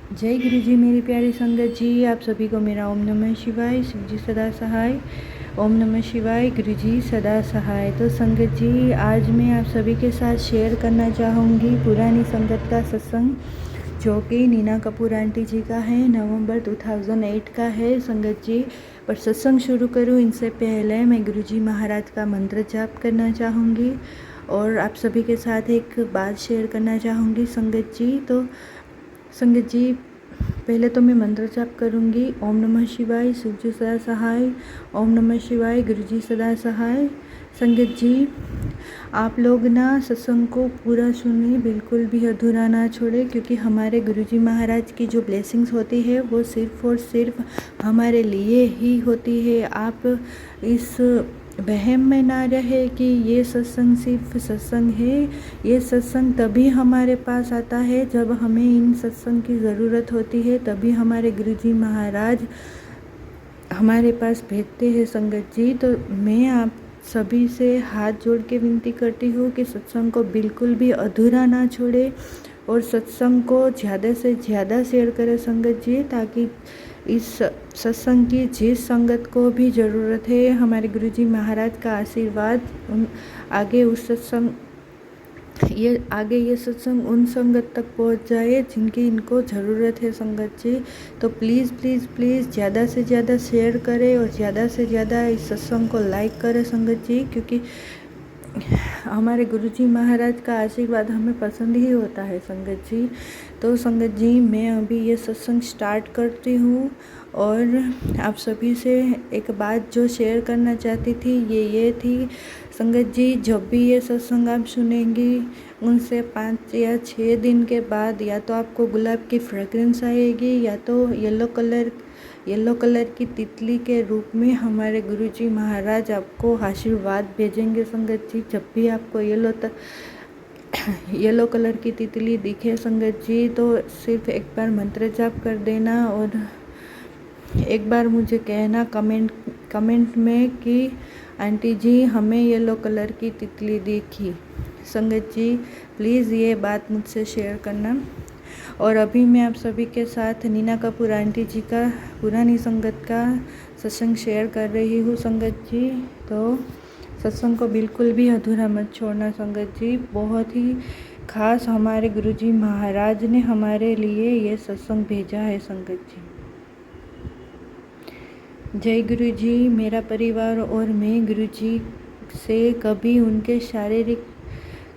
जय गुरु जी मेरी प्यारी संगत जी, आप सभी को मेरा ओम नमः शिवाय। शिव जी सदा सहाय। ओम नमः शिवाय। गुरु जी सदा सहाय। तो संगत जी, आज मैं आप सभी के साथ शेयर करना चाहूँगी पुरानी संगत का सत्संग, जो कि नीना कपूर आंटी जी का है, नवंबर 2008 का है संगत जी। पर सत्संग शुरू करूँ इनसे पहले मैं गुरु जी महाराज का मंत्र जाप करना चाहूँगी और आप सभी के साथ एक बात शेयर करना चाहूँगी संगत जी। तो संगत जी, पहले तो मैं मंत्र जाप करूँगी। ओम नमः शिवाय। शिव जी सदा सहाय। ओम नमः शिवाय। गुरु जी सदा सहाय। संगत जी, आप लोग ना सत्संग को पूरा सुनिए, बिल्कुल भी अधूरा ना छोड़े, क्योंकि हमारे गुरुजी महाराज की जो ब्लेसिंग्स होती है वो सिर्फ़ और सिर्फ हमारे लिए ही होती है। आप इस वहम में ना रहे कि ये सत्संग सिर्फ सत्संग है। ये सत्संग तभी हमारे पास आता है जब हमें इन सत्संग की ज़रूरत होती है, तभी हमारे गुरुजी महाराज हमारे पास भेजते हैं संगत जी। तो मैं आप सभी से हाथ जोड़ के विनती करती हूँ कि सत्संग को बिल्कुल भी अधूरा ना छोड़े और सत्संग को ज़्यादा से ज़्यादा शेयर करें संगत जी, ताकि इस सत्संग की जिस संगत को भी ज़रूरत है, हमारे गुरुजी महाराज का आशीर्वाद आगे ये सत्संग उन संगत तक पहुंच जाए जिनकी इनको ज़रूरत है संगत जी। तो प्लीज़ प्लीज़ प्लीज़ ज़्यादा से ज़्यादा शेयर करें और ज़्यादा से ज़्यादा इस सत्संग को लाइक करें संगत जी, क्योंकि हमारे गुरुजी महाराज का आशीर्वाद हमें पसंद ही होता है संगत जी। तो संगत जी, मैं अभी ये सत्संग स्टार्ट करती हूँ और आप सभी से एक बात जो शेयर करना चाहती थी ये थी संगत जी, जब भी ये सत्संग आप सुनेंगी उनसे 5 या 6 दिन के बाद या तो आपको गुलाब की फ्रेग्रेंस आएगी या तो येलो कलर की तितली के रूप में हमारे गुरुजी महाराज आपको आशीर्वाद भेजेंगे संगत जी। जब भी आपको येलो कलर की तितली दिखे संगत जी, तो सिर्फ एक बार मंत्र जाप कर देना और एक बार मुझे कहना कमेंट में कि आंटी जी हमें येलो कलर की तितली दिखी। संगत जी, प्लीज़ ये बात मुझसे शेयर करना। और अभी मैं आप सभी के साथ नीना कपूर आंटी जी का पुरानी संगत का सत्संग शेयर कर रही हूँ संगत जी। तो सत्संग को बिल्कुल भी अधूरा मत छोड़ना संगत जी। बहुत ही खास हमारे गुरुजी महाराज ने हमारे लिए ये सत्संग भेजा है संगत जी। जय गुरु जी। मेरा परिवार और मैं गुरुजी से कभी उनके शारीरिक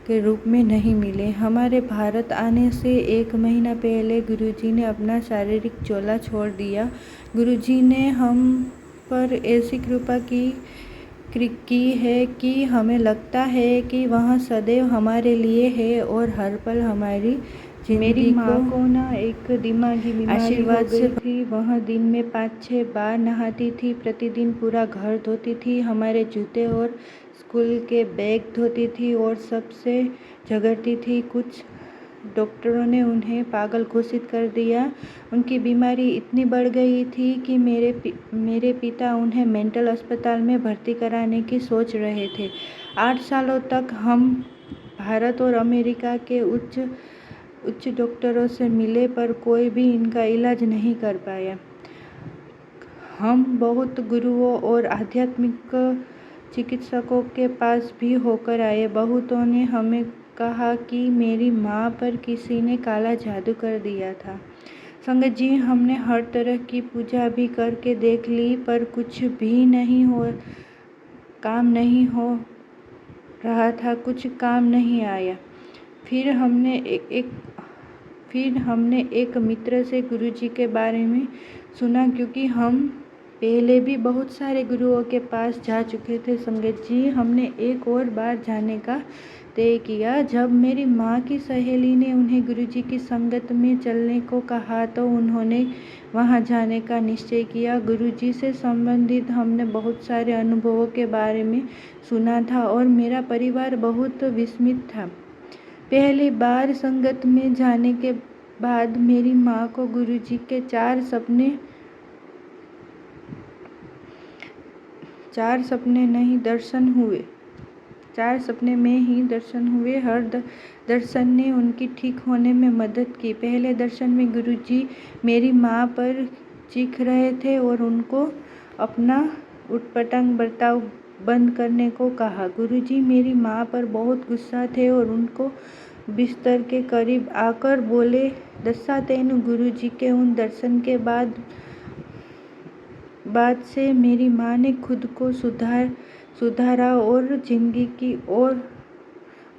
के रूप में नहीं मिले। हमारे भारत आने से 1 महीना पहले गुरुजी ने अपना शारीरिक चोला छोड़ दिया। गुरुजी ने हम पर ऐसी कृपा की है कि हमें लगता है कि वह सदैव हमारे लिए है और हर पल हमारी मेरी माँ को ना एक दिमागी बीमारी आशीर्वाद से थी। वह दिन में 5-6 बार नहाती थी, प्रतिदिन पूरा घर धोती थी, हमारे जूते और स्कूल के बैग धोती थी और सबसे झगड़ती थी। कुछ डॉक्टरों ने उन्हें पागल घोषित कर दिया। उनकी बीमारी इतनी बढ़ गई थी कि मेरे पिता उन्हें मेंटल अस्पताल में भर्ती कराने की सोच रहे थे। 8 सालों तक हम भारत और अमेरिका के उच्च डॉक्टरों से मिले, पर कोई भी इनका इलाज नहीं कर पाया। हम बहुत गुरुओं और आध्यात्मिक चिकित्सकों के पास भी होकर आए। बहुतों ने हमें कहा कि मेरी माँ पर किसी ने काला जादू कर दिया था। संगत जी, हमने हर तरह की पूजा भी करके देख ली, पर कुछ भी काम नहीं हो रहा था, कुछ काम नहीं आया। फिर हमने एक मित्र से गुरुजी के बारे में सुना, क्योंकि हम पहले भी बहुत सारे गुरुओं के पास जा चुके थे संगत जी। हमने एक और बार जाने का तय किया। जब मेरी माँ की सहेली ने उन्हें गुरुजी की संगत में चलने को कहा तो उन्होंने वहाँ जाने का निश्चय किया। गुरुजी से संबंधित हमने बहुत सारे अनुभवों के बारे में सुना था और मेरा परिवार बहुत विस्मित था। पहली बार संगत में जाने के बाद मेरी माँ को गुरुजी के 4 सपने नहीं दर्शन हुए। 4 सपने में ही दर्शन हुए। हर दर्शन ने उनकी ठीक होने में मदद की। पहले दर्शन में गुरुजी मेरी माँ पर चीख रहे थे और उनको अपना उटपटांग बर्ताव बंद करने को कहा। गुरुजी मेरी माँ पर बहुत गुस्सा थे और उनको बिस्तर के करीब आकर बोले, दस्सा तेनु। गुरुजी के उन दर्शन के बाद से मेरी माँ ने खुद को सुधारा और जिंदगी की ओर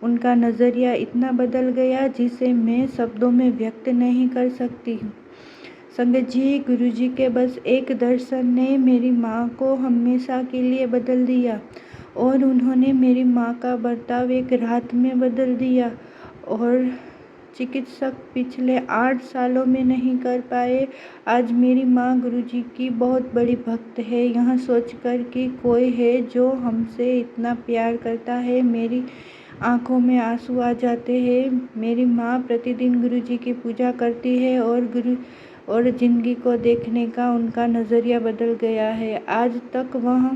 उनका नज़रिया इतना बदल गया जिसे मैं शब्दों में व्यक्त नहीं कर सकती हूँ। संगत जी, गुरुजी के बस एक दर्शन ने मेरी माँ को हमेशा के लिए बदल दिया और उन्होंने मेरी माँ का बर्ताव एक रात में बदल दिया और चिकित्सक पिछले 8 सालों में नहीं कर पाए। आज मेरी माँ गुरुजी की बहुत बड़ी भक्त है। यह सोचकर कि कोई है जो हमसे इतना प्यार करता है, मेरी आंखों में आंसू आ जाते हैं। मेरी माँ प्रतिदिन गुरुजी की पूजा करती है और जिंदगी को देखने का उनका नज़रिया बदल गया है। आज तक वह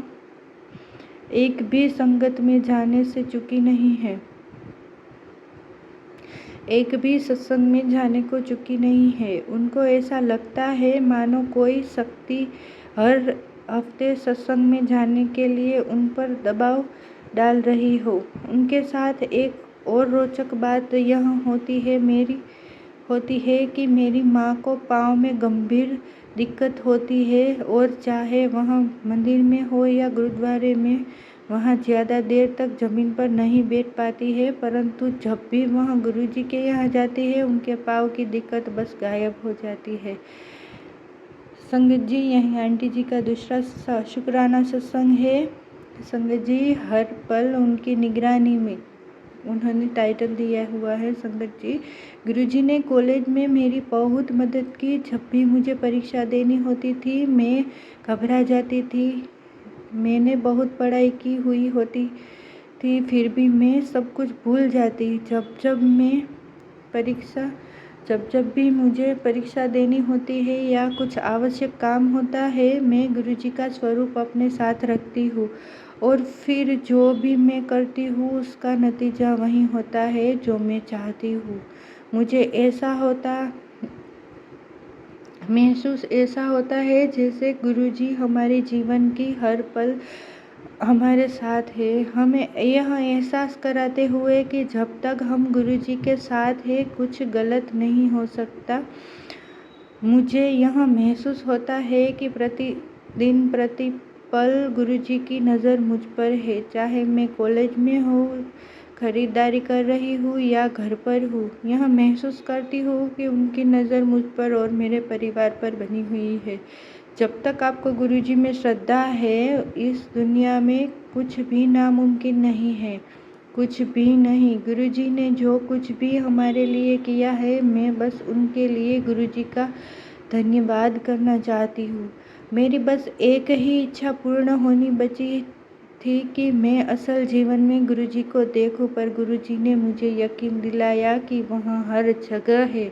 एक भी संगत में जाने से चूकी नहीं है, एक भी सत्संग में जाने को चूकी नहीं है। उनको ऐसा लगता है मानो कोई शक्ति हर हफ्ते सत्संग में जाने के लिए उन पर दबाव डाल रही हो। उनके साथ एक और रोचक बात यह होती है कि मेरी माँ को पाँव में गंभीर दिक्कत होती है और चाहे वह मंदिर में हो या गुरुद्वारे में, वहाँ ज़्यादा देर तक ज़मीन पर नहीं बैठ पाती है। परंतु जब भी वह गुरुजी के यहाँ जाती है, उनके पाँव की दिक्कत बस गायब हो जाती है। संगत जी, यही आंटी जी का दूसरा शुक्राना सत्संग है। संगत जी, हर पल उनकी निगरानी में, उन्होंने टाइटल दिया हुआ है। संगत जी, गुरुजी ने कॉलेज में मेरी बहुत मदद की। जब भी मुझे परीक्षा देनी होती थी, मैं घबरा जाती थी। मैंने बहुत पढ़ाई की हुई होती थी, फिर भी मैं सब कुछ भूल जाती। जब भी मुझे परीक्षा देनी होती है या कुछ आवश्यक काम होता है, मैं गुरुजी का स्वरूप अपने साथ रखती हूँ और फिर जो भी मैं करती हूँ उसका नतीजा वही होता है जो मैं चाहती हूँ। मुझे महसूस ऐसा होता है जैसे गुरुजी हमारे जीवन की हर पल हमारे साथ है, हमें यह एहसास कराते हुए कि जब तक हम गुरुजी के साथ हैं कुछ गलत नहीं हो सकता। मुझे यह महसूस होता है कि प्रतिदिन प्रति पल गुरुजी की नज़र मुझ पर है, चाहे मैं कॉलेज में हूँ, खरीदारी कर रही हूँ या घर पर हूँ। यह महसूस करती हूँ कि उनकी नज़र मुझ पर और मेरे परिवार पर बनी हुई है। जब तक आपको गुरुजी में श्रद्धा है, इस दुनिया में कुछ भी नामुमकिन नहीं है, कुछ भी नहीं। गुरुजी ने जो कुछ भी हमारे लिए किया है, मैं बस उनके लिए गुरुजी का धन्यवाद करना चाहती हूँ। मेरी बस एक ही इच्छा पूर्ण होनी बची थी कि मैं असल जीवन में गुरुजी को देखूं, पर गुरुजी ने मुझे यकीन दिलाया कि वह हर जगह है,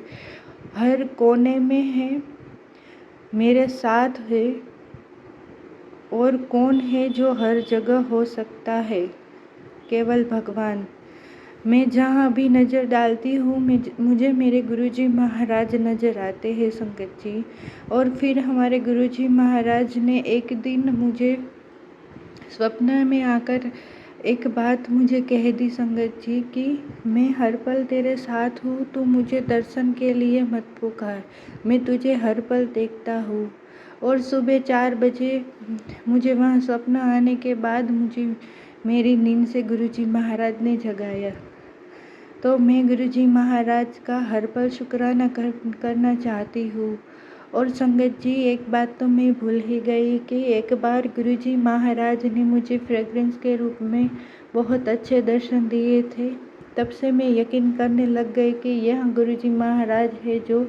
हर कोने में है, मेरे साथ है। और कौन है जो हर जगह हो सकता है? केवल भगवान। मैं जहाँ भी नज़र डालती हूँ मुझे मेरे गुरुजी महाराज नज़र आते हैं। संगत जी, और फिर हमारे गुरुजी महाराज ने एक दिन मुझे स्वप्न में आकर एक बात मुझे कह दी। संगत जी कि मैं हर पल तेरे साथ हूँ, तू मुझे दर्शन के लिए मत पुकार, मैं तुझे हर पल देखता हूँ। और सुबह 4 बजे मुझे वहाँ स्वप्न आने के बाद मुझे मेरी नींद से गुरुजी महाराज ने जगाया। तो मैं गुरुजी महाराज का हर पल शुक्राना करना चाहती हूँ। और संगत जी, एक बात तो मैं भूल ही गई कि एक बार गुरुजी महाराज ने मुझे फ्रेग्रेंस के रूप में बहुत अच्छे दर्शन दिए थे। तब से मैं यकीन करने लग गई कि यह गुरुजी महाराज है जो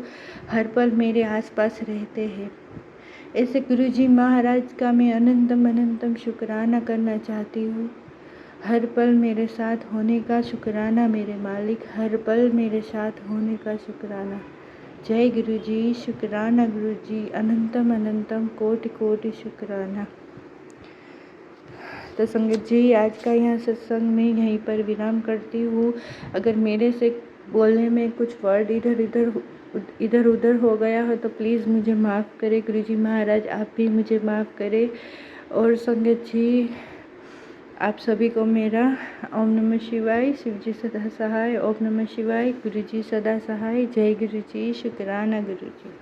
हर पल मेरे आसपास रहते हैं। ऐसे गुरुजी महाराज का मैं अनंतम शुक्राना करना चाहती हूँ। हर पल मेरे साथ होने का शुक्राना मेरे मालिक, हर पल मेरे साथ होने का शुक्राना। जय गुरुजी, शुक्राना गुरुजी, अनंतम कोटि शुक्राना। तो संगत जी आज का यहाँ सत्संग मैं यहीं पर विराम करती हूँ। अगर मेरे से बोलने में कुछ वर्ड इधर उधर हो गया हो तो प्लीज़ मुझे माफ़ करें। गुरुजी महाराज आप भी मुझे माफ़ करें। और संगत जी आप सभी को मेरा ओम नमः शिवाय, शिवजी सदा सहाय। ओम नमः शिवाय, गुरुजी सदा सहाय। जय गुरुजी, शुक्राना गुरुजी।